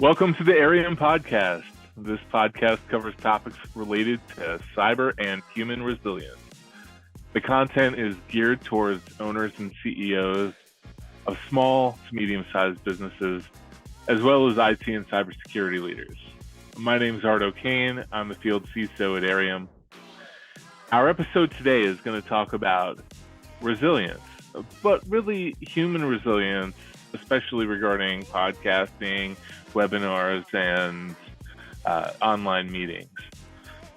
Welcome to the Airiam Podcast. This podcast covers topics related to cyber and human resilience. The content is geared towards owners and CEOs of small to medium-sized businesses, as well as IT and cybersecurity leaders. My name is Art Ocain. I'm the field CISO at Airiam. Our episode today is going to talk about resilience, but really human resilience, especially regarding podcasting, webinars, and online meetings.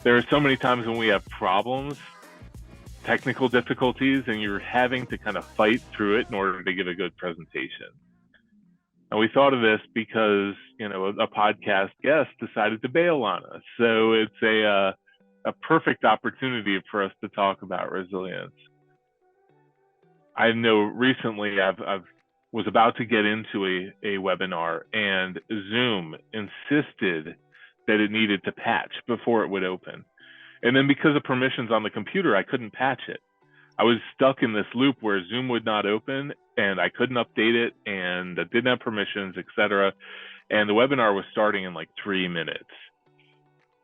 There are so many times when we have problems, technical difficulties, and you're having to kind of fight through it in order to give a good presentation. And we thought of this because, a podcast guest decided to bail on us. So it's a perfect opportunity for us to talk about resilience. I know recently I was about to get into a webinar, and Zoom insisted that it needed to patch before it would open. And then because of permissions on the computer, I couldn't patch it. I was stuck in this loop where Zoom would not open and I couldn't update it and I didn't have permissions, etc. And the webinar was starting in like 3 minutes.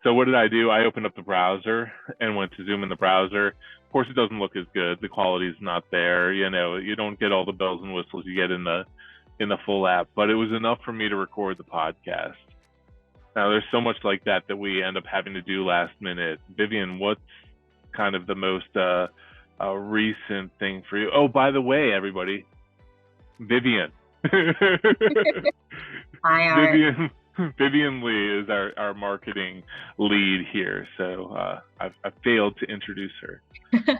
So what did I do? I opened up the browser and went to Zoom in the browser. Of course, it doesn't look as good. The quality is not there. You don't get all the bells and whistles you get in the full app, but it was enough for me to record the podcast. Now, there's so much like that we end up having to do last minute. Vivian, what's kind of the most recent thing for you? Oh, by the way, everybody, Vivian. Hi, Art. Vivian Lee is our marketing lead here, so I've failed to introduce her.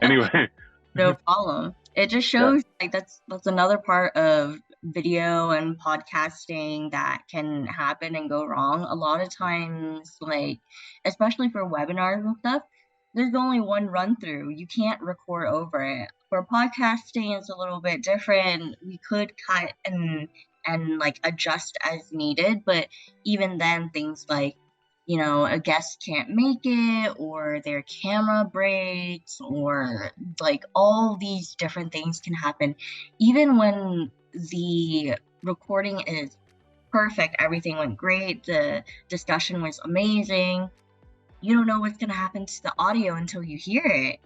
Anyway. No problem. It just shows that's another part of video and podcasting that can happen and go wrong. A lot of times, especially for webinars and stuff, there's only one run through. You can't record over it. For podcasting, it's a little bit different. We could cut and adjust as needed, but even then, things like a guest can't make it, or their camera breaks, or all these different things can happen. Even when the recording is perfect, everything went great, the discussion was amazing, you don't know what's going to happen to the audio until you hear it.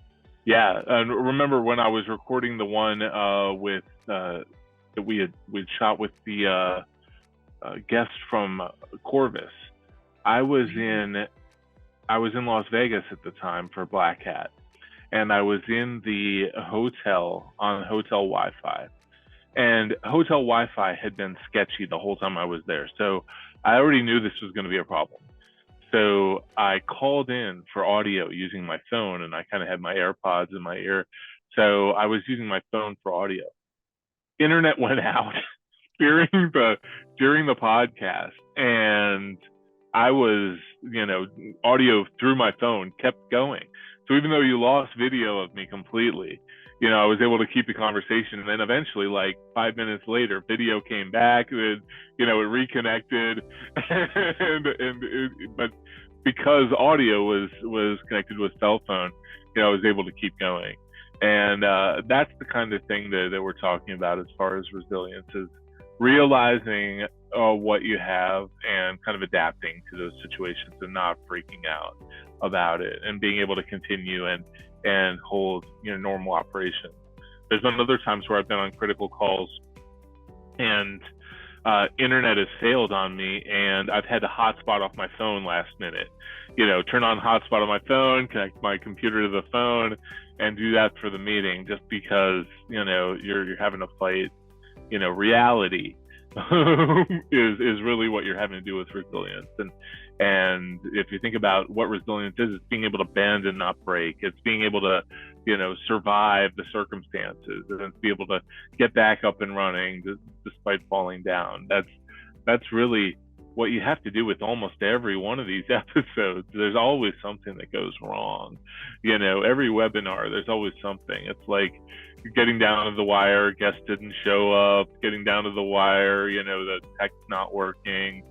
Yeah, and remember when I was recording the one with that we'd shot with the guest from Corvus. I was in Las Vegas at the time for Black Hat, and I was in the hotel on hotel Wi-Fi, and hotel Wi-Fi had been sketchy the whole time I was there. So I already knew this was going to be a problem. So I called in for audio using my phone, and I kind of had my AirPods in my ear. So I was using my phone for audio. Internet went out during the podcast, and I was, audio through my phone kept going. So even though you lost video of me completely, I was able to keep the conversation. And then eventually, 5 minutes later, video came back, and, it reconnected. But because audio was connected with cell phone, I was able to keep going. And that's the kind of thing that we're talking about as far as resilience, is realizing what you have and kind of adapting to those situations and not freaking out about it, and being able to continue and hold normal operations. There's been other times where I've been on critical calls and internet has failed on me, and I've had to hotspot off my phone last minute. Turn on hotspot on my phone, connect my computer to the phone, and do that for the meeting, just because you're having to fight. Reality is really what you're having to do with resilience. And if you think about what resilience is, it's being able to bend and not break. It's being able to, survive the circumstances and be able to get back up and running despite falling down. That's really what you have to do with almost every one of these episodes. There's always something that goes wrong. Every webinar, there's always something. It's like getting down to the wire, guest didn't show up, getting down to the wire, the tech's not working.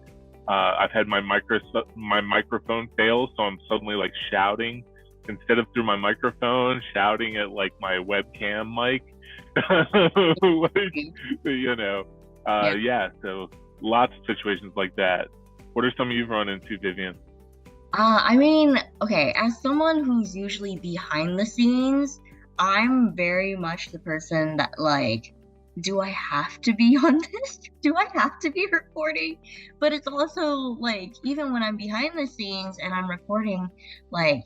I've had my microphone fail, so I'm suddenly shouting instead of through my microphone, shouting at my webcam mic. So lots of situations like that. What are some you've run into, Vivian? I mean, okay, as someone who's usually behind the scenes, I'm very much the person that like, do I have to be on this? Do I have to be recording? But it's also like, even when I'm behind the scenes and I'm recording, like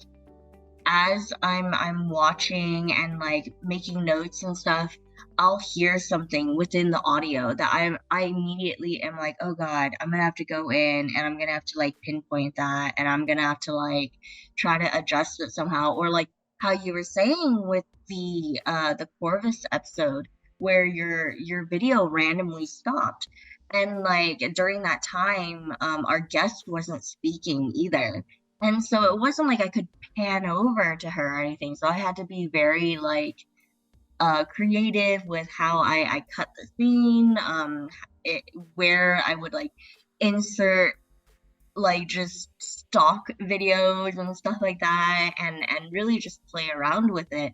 as I'm watching and like making notes and stuff, I'll hear something within the audio that I immediately am like, oh God, I'm gonna have to go in and I'm gonna have to like pinpoint that and I'm gonna have to like try to adjust it somehow. Or like how you were saying with the Corvus episode where your video randomly stopped. And like during that time, our guest wasn't speaking either. And so it wasn't like I could pan over to her or anything. So I had to be very like creative with how I cut the scene, where I would like insert like just stock videos and stuff like that and really just play around with it.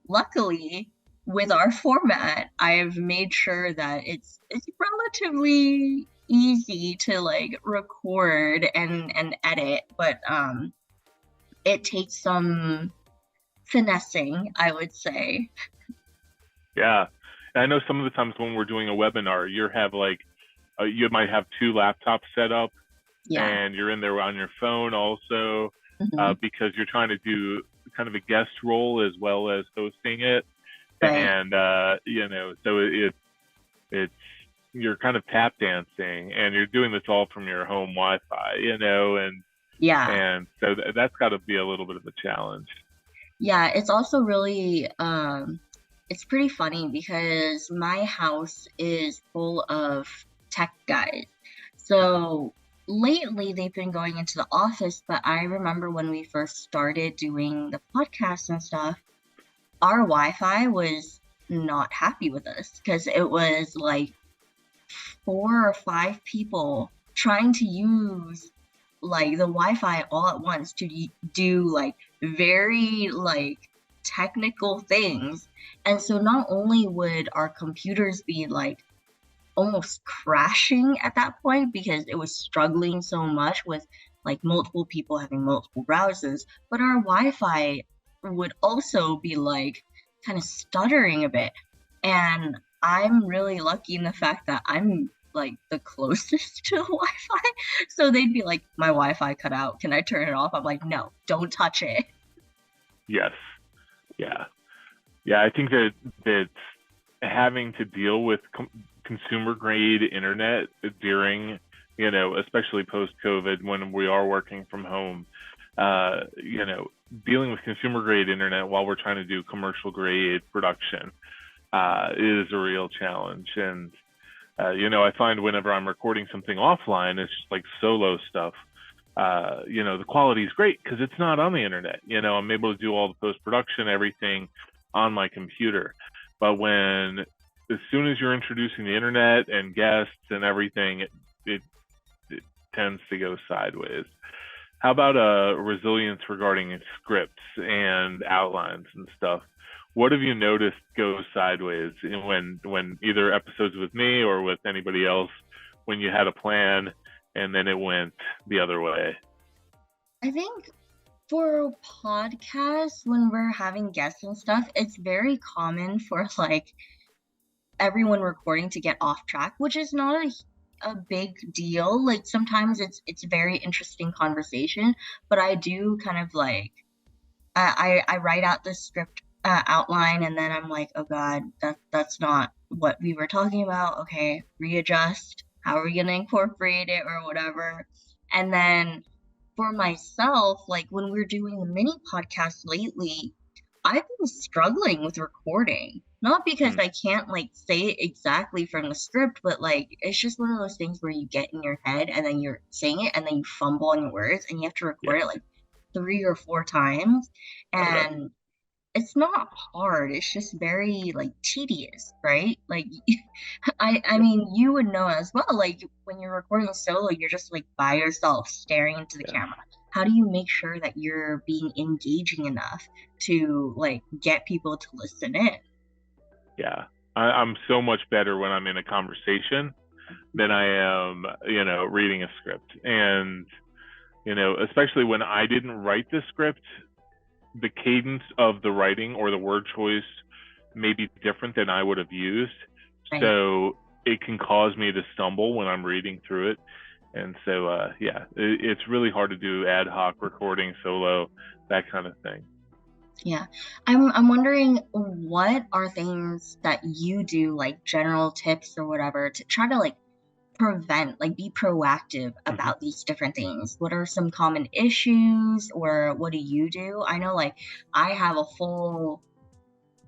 Luckily with our format, I have made sure that it's relatively easy to like record and edit, but it takes some finessing, I would say. Yeah. And I know some of the times when we're doing a webinar, you might have two laptops set up, and you're in there on your phone also, because you're trying to do kind of a guest role as well as hosting it. Right. And, so it's, you're kind of tap dancing and you're doing this all from your home Wi-Fi, and so that's got to be a little bit of a challenge. Yeah, it's also really, it's pretty funny because my house is full of tech guys. So lately they've been going into the office, but I remember when we first started doing the podcast and stuff, our Wi-Fi was not happy with us because it was like 4 or 5 people trying to use like the Wi-Fi all at once to do like very like technical things. And so not only would our computers be like almost crashing at that point because it was struggling so much with like multiple people having multiple browsers, but our Wi-Fi would also be like kind of stuttering a bit. And I'm really lucky in the fact that I'm like the closest to Wi-Fi. So they'd be like, my Wi-Fi cut out. Can I turn it off? I'm like, no, don't touch it. Yes. Yeah. Yeah. I think that having to deal with consumer grade internet during, especially post COVID when we are working from home, dealing with consumer grade internet while we're trying to do commercial grade production is a real challenge. And I find whenever I'm recording something offline, it's just like solo stuff. The quality is great because it's not on the internet. I'm able to do all the post-production, everything on my computer. But as soon as you're introducing the internet and guests and everything, it tends to go sideways. How about resilience regarding scripts and outlines and stuff? What have you noticed go sideways when either episodes with me or with anybody else, when you had a plan and then it went the other way? I think for podcasts, when we're having guests and stuff, it's very common for like everyone recording to get off track, which is not a big deal. Like sometimes it's very interesting conversation, but I do kind of like I write out the script outline and then I'm like, oh God, that's not what we were talking about. Okay, readjust. How are we gonna incorporate it or whatever? And then for myself, like when we're doing the mini podcast lately, I've been struggling with recording. Not because I can't like say it exactly from the script, but like it's just one of those things where you get in your head and then you're saying it and then you fumble on your words and you have to record it like 3 or 4 times. And it's not hard. It's just very like tedious, right? Like I mean, you would know as well, like when you're recording solo, you're just like by yourself staring into the camera. How do you make sure that you're being engaging enough to like get people to listen in? Yeah, I'm so much better when I'm in a conversation. than I am, reading a script. And, especially when I didn't write the script, the cadence of the writing or the word choice may be different than I would have used. Right. So it can cause me to stumble when I'm reading through it. And so, it's really hard to do ad hoc recording, solo, that kind of thing. Yeah. I'm wondering, what are things that you do, like general tips or whatever, to try to like prevent, like be proactive about these different things? What are some common issues, or what do you do? I know like I have a full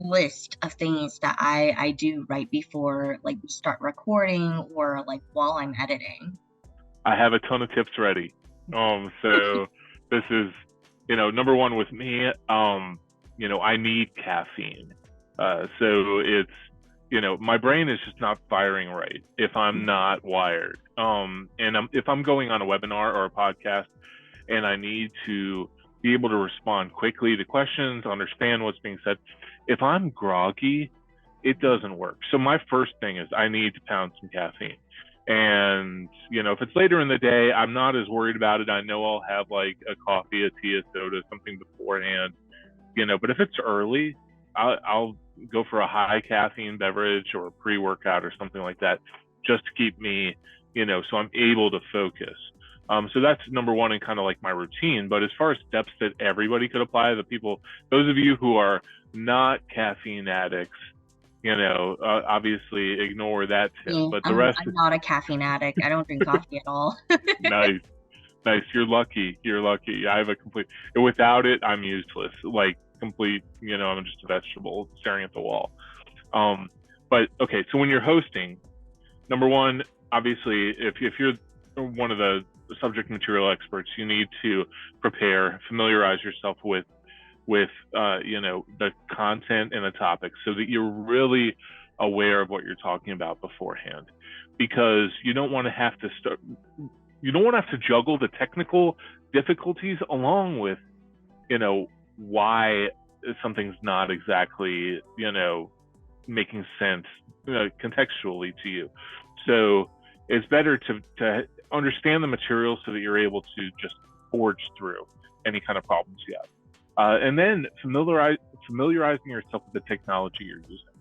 list of things that I do right before like we start recording, or like while I'm editing. I have a ton of tips ready. So this is, number one with me, I need caffeine. So it's, my brain is just not firing right if I'm not wired. If I'm going on a webinar or a podcast and I need to be able to respond quickly to questions, understand what's being said, if I'm groggy, it doesn't work. So my first thing is I need to pound some caffeine. And, if it's later in the day, I'm not as worried about it. I know I'll have like a coffee, a tea, a soda, something beforehand, but if it's early, I'll go for a high caffeine beverage or a pre-workout or something like that, just to keep me, so I'm able to focus. So that's number one in kind of like my routine. But as far as steps that everybody could apply, those of you who are not caffeine addicts, obviously ignore that tip. Yeah, But the rest, I'm not a caffeine addict. I don't drink coffee at all. nice. You're lucky. I have without it, I'm useless. Like complete, I'm just a vegetable staring at the wall. But okay, so when you're hosting, number one, obviously, if you're one of the subject material experts, you need to familiarize yourself with the content and the topic, so that you're really aware of what you're talking about beforehand, because you don't want to have to juggle the technical difficulties along with, why something's not exactly, making sense contextually to you. So it's better to understand the material so that you're able to just forge through any kind of problems you have. And then familiarizing yourself with the technology you're using.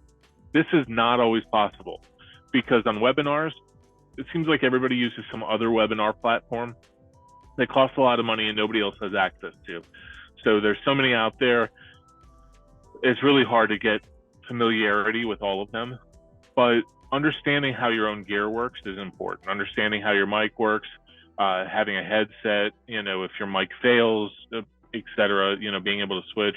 This is not always possible, because on webinars, it seems like everybody uses some other webinar platform that costs a lot of money and nobody else has access to. So there's so many out there. It's really hard to get familiarity with all of them. But understanding how your own gear works is important. Understanding how your mic works, having a headset, if your mic fails, etc., being able to switch,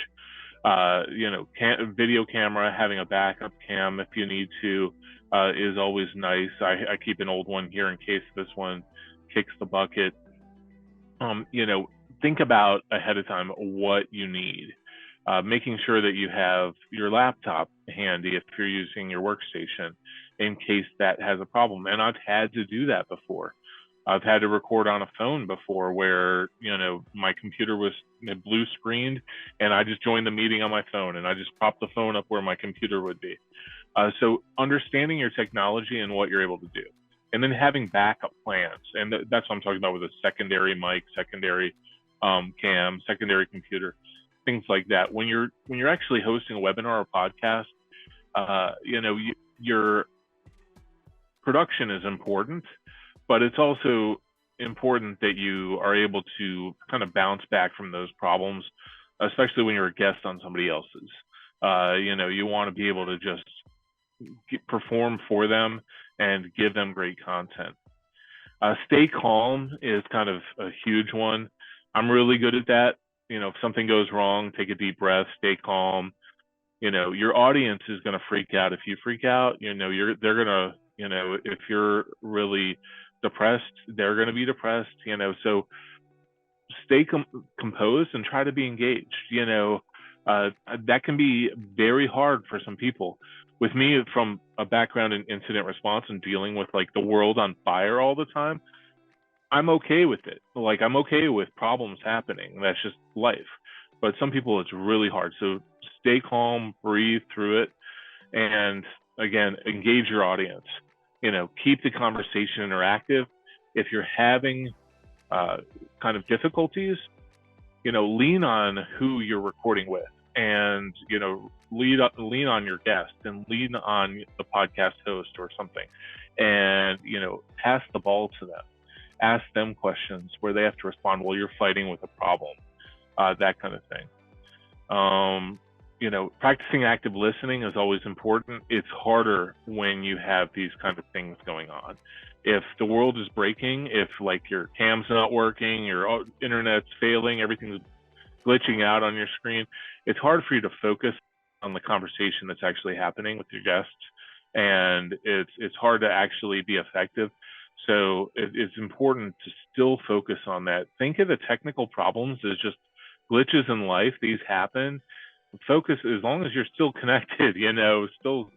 video camera, having a backup cam if you need to, is always nice. I keep an old one here in case this one kicks the bucket. Think about ahead of time what you need. Making sure that you have your laptop handy if you're using your workstation in case that has a problem. And I've had to do that before. I've had to record on a phone before where, my computer was blue screened and I just joined the meeting on my phone and I just propped the phone up where my computer would be. So understanding your technology and what you're able to do, and then having backup plans. And that's what I'm talking about with a secondary mic, secondary cam, secondary computer, things like that. When you're actually hosting a webinar or podcast, your production is important, but it's also important that you are able to kind of bounce back from those problems, especially when you're a guest on somebody else's. You want to be able to just perform for them and give them great content. Stay calm is kind of a huge one. I'm really good at that. If something goes wrong, take a deep breath, stay calm. Your audience is going to freak out if you freak out. They're going to, if you're really depressed, they're going to be depressed. So stay composed and try to be engaged. That can be very hard for some people. With me, from a background in incident response and dealing with like the world on fire all the time, I'm okay with it. Like, I'm okay with problems happening. That's just life. But some people, it's really hard. So stay calm, breathe through it, and again, engage your audience. keep the conversation interactive. If you're having kind of difficulties, lean on who you're recording with, and lean on your guest, and lean on the podcast host or something, and pass the ball to them. Ask them questions where they have to respond while you're fighting with a problem, that kind of thing. Practicing active listening is always important. It's harder when you have these kind of things going on. If the world is breaking, if like your cam's not working, your internet's failing, everything's glitching out on your screen, it's hard for you to focus on the conversation that's actually happening with your guests, and it's hard to actually be effective. So it's important to still focus on that. Think of the technical problems as just glitches in life. These happen. Focus, as long as you're still connected, still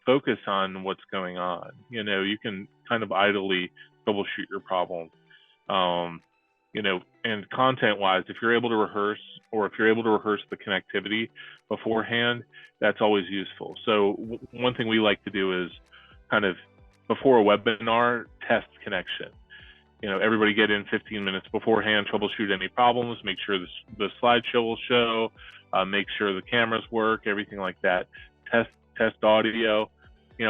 focus on what's going on. You can kind of idly troubleshoot your problem. And content-wise, if you're able to rehearse, or if you're able to rehearse the connectivity beforehand, that's always useful. So one thing we like to do is kind of before a webinar, test connection. Everybody get in 15 minutes beforehand, troubleshoot any problems, make sure the slideshow will show, make sure the cameras work, everything like that. Test audio,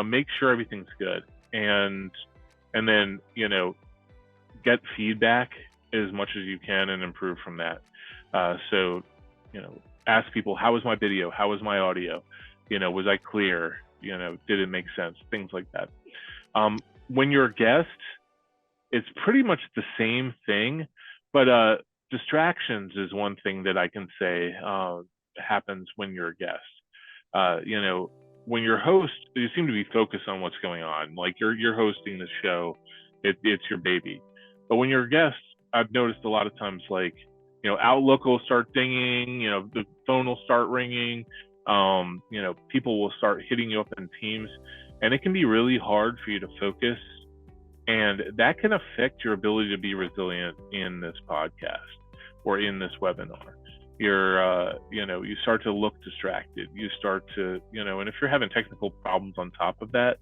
make sure everything's good, and then get feedback as much as you can and improve from that. So ask people, how was my video? How was my audio? Was I clear? Did it make sense? Things like that. When you're a guest, it's pretty much the same thing, but distractions is one thing that I can say happens when you're a guest. When you're host, you seem to be focused on what's going on. Like you're hosting the show, it's your baby. But when you're a guest, I've noticed a lot of times, like Outlook will start dinging, the phone will start ringing, people will start hitting you up in Teams, and it can be really hard for you to focus. And that can affect your ability to be resilient in this podcast or in this webinar. You start to look distracted. You start to, and if you're having technical problems on top of that,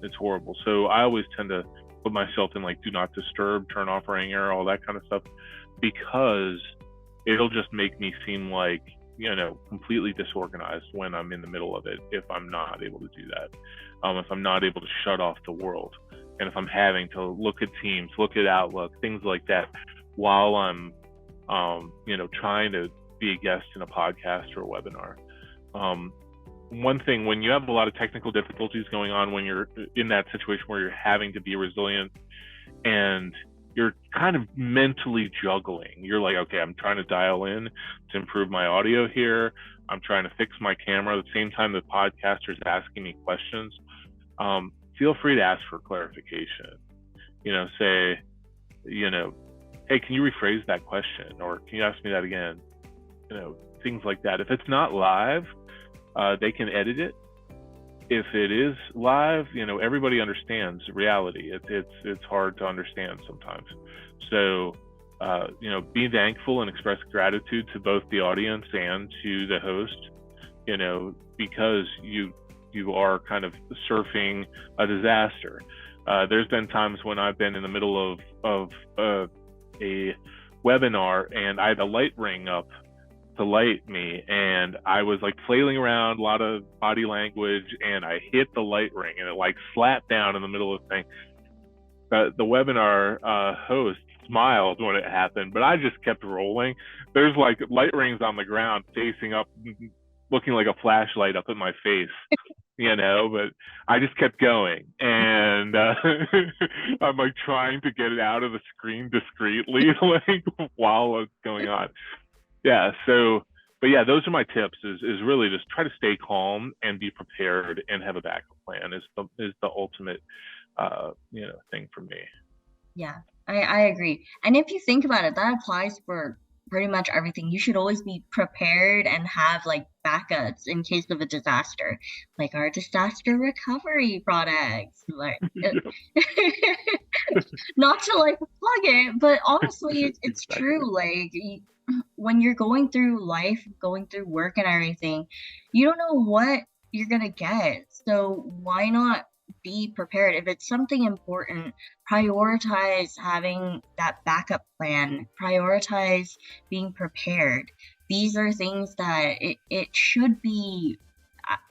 it's horrible. So I always tend to put myself in like do not disturb, turn off ringer, all that kind of stuff, because it'll just make me seem like, completely disorganized when I'm in the middle of it, if I'm not able to do that. If I'm not able to shut off the world, and if I'm having to look at Teams, look at Outlook, things like that, while I'm, trying to be a guest in a podcast or a webinar. One thing, when you have a lot of technical difficulties going on, when you're in that situation where you're having to be resilient and you're kind of mentally juggling, you're like, okay, I'm trying to dial in to improve my audio here. I'm trying to fix my camera at the same time the podcaster's asking me questions. Feel free to ask for clarification. Say, hey, can you rephrase that question? Or can you ask me that again? Things like that. If it's not live, they can edit it. If it is live, everybody understands reality. It's hard to understand sometimes. So, be thankful and express gratitude to both the audience and to the host, because you are kind of surfing a disaster. There's been times when I've been in the middle of a webinar and I had a light ring up to light me, and I was like flailing around, a lot of body language, and I hit the light ring and it like slapped down in the middle of the thing. The webinar host smiled when it happened, but I just kept rolling. There's like light rings on the ground facing up, looking like a flashlight up in my face. But I just kept going, and I'm like trying to get it out of the screen discreetly, like while it's going on. Yeah. So, but yeah, those are my tips. Is really just try to stay calm and be prepared and have a backup plan. Is the ultimate, thing for me. Yeah, I agree. And if you think about it, that applies for pretty much everything. You should always be prepared and have like backups in case of a disaster, like our disaster recovery products. Like, not to like plug it, but honestly, it's true. Like when you're going through life, going through work and everything, you don't know what you're gonna get. So why not be prepared. If it's something important, prioritize having that backup plan, prioritize being prepared. These are things that it should be,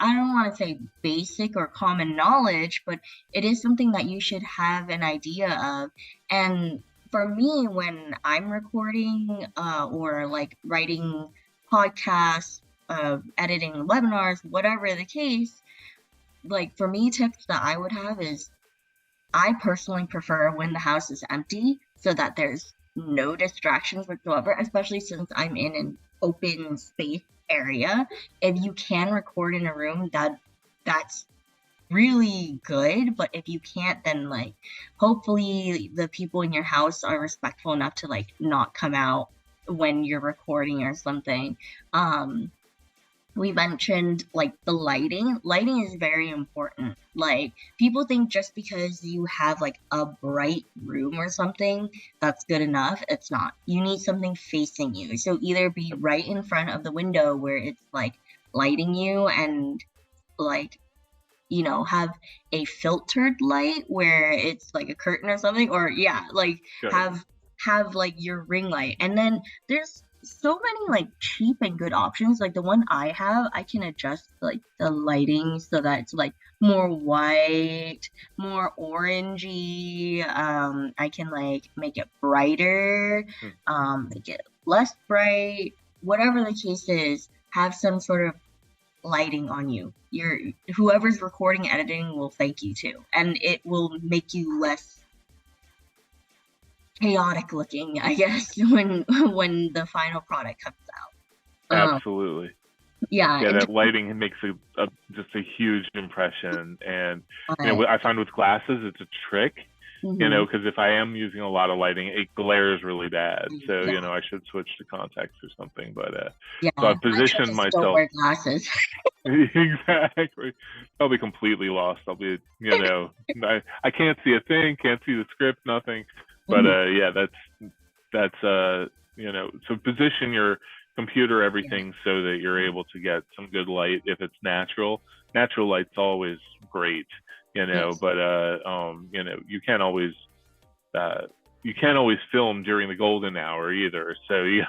I don't want to say basic or common knowledge, but it is something that you should have an idea of. And for me, when I'm recording or like writing podcasts, editing webinars, whatever the case, like for me, tips that I would have is I personally prefer when the house is empty so that there's no distractions whatsoever, especially since I'm in an open space area. If you can record in a room, that's really good. But if you can't, then like hopefully the people in your house are respectful enough to like not come out when you're recording or something. We mentioned like the lighting. Lighting is very important. Like people think just because you have like a bright room or something, that's good enough. It's not. You need something facing you. So either be right in front of the window where it's like lighting you, and like, you know, have a filtered light where it's like a curtain or something, or yeah, like Good. have like your ring light. And then there's so many like cheap and good options. Like the one I have, I can adjust like the lighting so that it's like more white, more orangey. I can like make it brighter, make it less bright, whatever the case is. Have some sort of lighting on you. Whoever's recording, editing will thank you too, and it will make you less chaotic looking, I guess, when the final product comes out. Absolutely. Yeah, That lighting makes just a huge impression. And you know, I find with glasses, it's a trick. You know, because if I am using a lot of lighting, it glares really bad. So you know, I should switch to contacts or something. But so I've positioned myself. Don't wear glasses. Exactly. I'll be completely lost. I'll be, you know, I can't see a thing, can't see the script, nothing. But yeah, that's you know, so position your computer, everything, so that you're able to get some good light. If it's natural light's always great, you know. But you know, you can't always film during the golden hour either. So you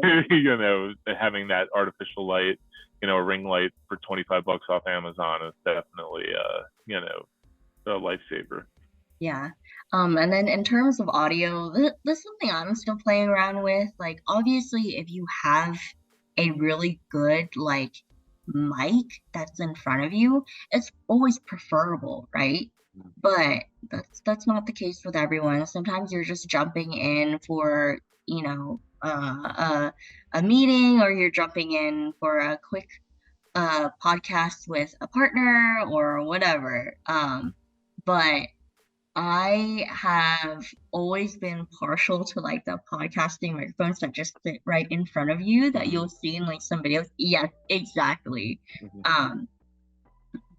know, having that artificial light, you know, a ring light for $25 off Amazon is definitely you know, a lifesaver. Yeah. And then in terms of audio, this is something I'm still playing around with. Like, obviously, if you have a really good, like, mic that's in front of you, it's always preferable, right? But that's not the case with everyone. Sometimes you're just jumping in for, you know, a meeting, or you're jumping in for a quick podcast with a partner or whatever. But I have always been partial to like the podcasting microphones that just sit right in front of you that you'll see in like some videos. Yes, exactly.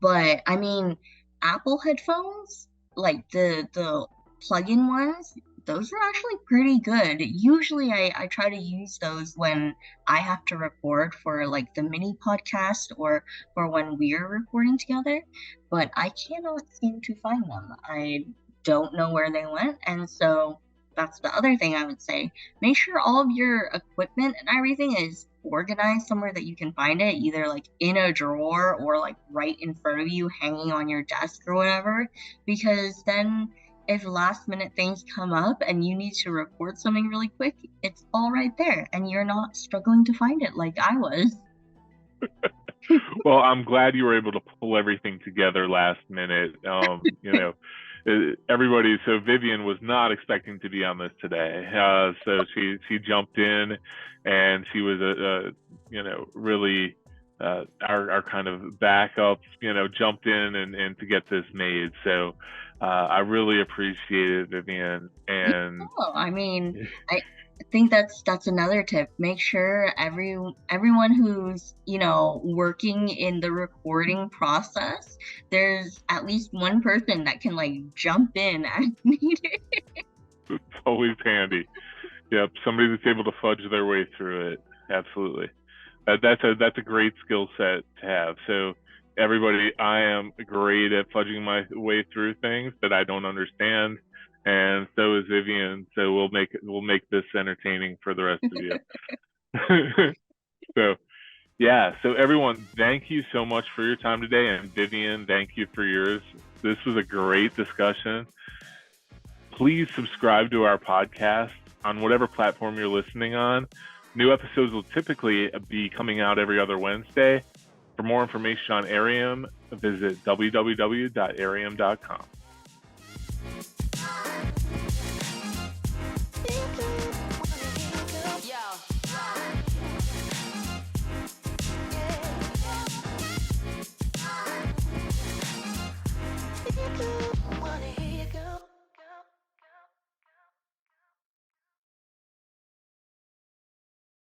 But I mean, Apple headphones, like the plug-in ones, those are actually pretty good. Usually I try to use those when I have to record for like the mini podcast or for when we're recording together, but I cannot seem to find them. I don't know where they went, and so that's the other thing I would say. Make sure all of your equipment and everything is organized somewhere that you can find it, either like in a drawer or like right in front of you hanging on your desk or whatever, because then if last minute things come up and you need to record something really quick, it's all right there and you're not struggling to find it like I was. Well, I'm glad you were able to pull everything together last minute. You know, everybody. So Vivian was not expecting to be on this today. So she jumped in, and she was you know, really our kind of backup. You know, jumped in and to get this made. So I really appreciate it, Vivian. And I mean, I think that's another tip. Make sure everyone who's, you know, working in the recording process, there's at least one person that can like jump in as needed. It's always handy. Yep, somebody that's able to fudge their way through it. Absolutely. That's a great skill set to have. So everybody, I am great at fudging my way through things that I don't understand, and so is Vivian. So we'll make this entertaining for the rest of you. So yeah, so everyone, thank you so much for your time today, and Vivian, thank you for yours. This was a great discussion. Please subscribe to our podcast on whatever platform you're listening on. New episodes will typically be coming out every other Wednesday. For more information on Airiam, visit www.airiam.com.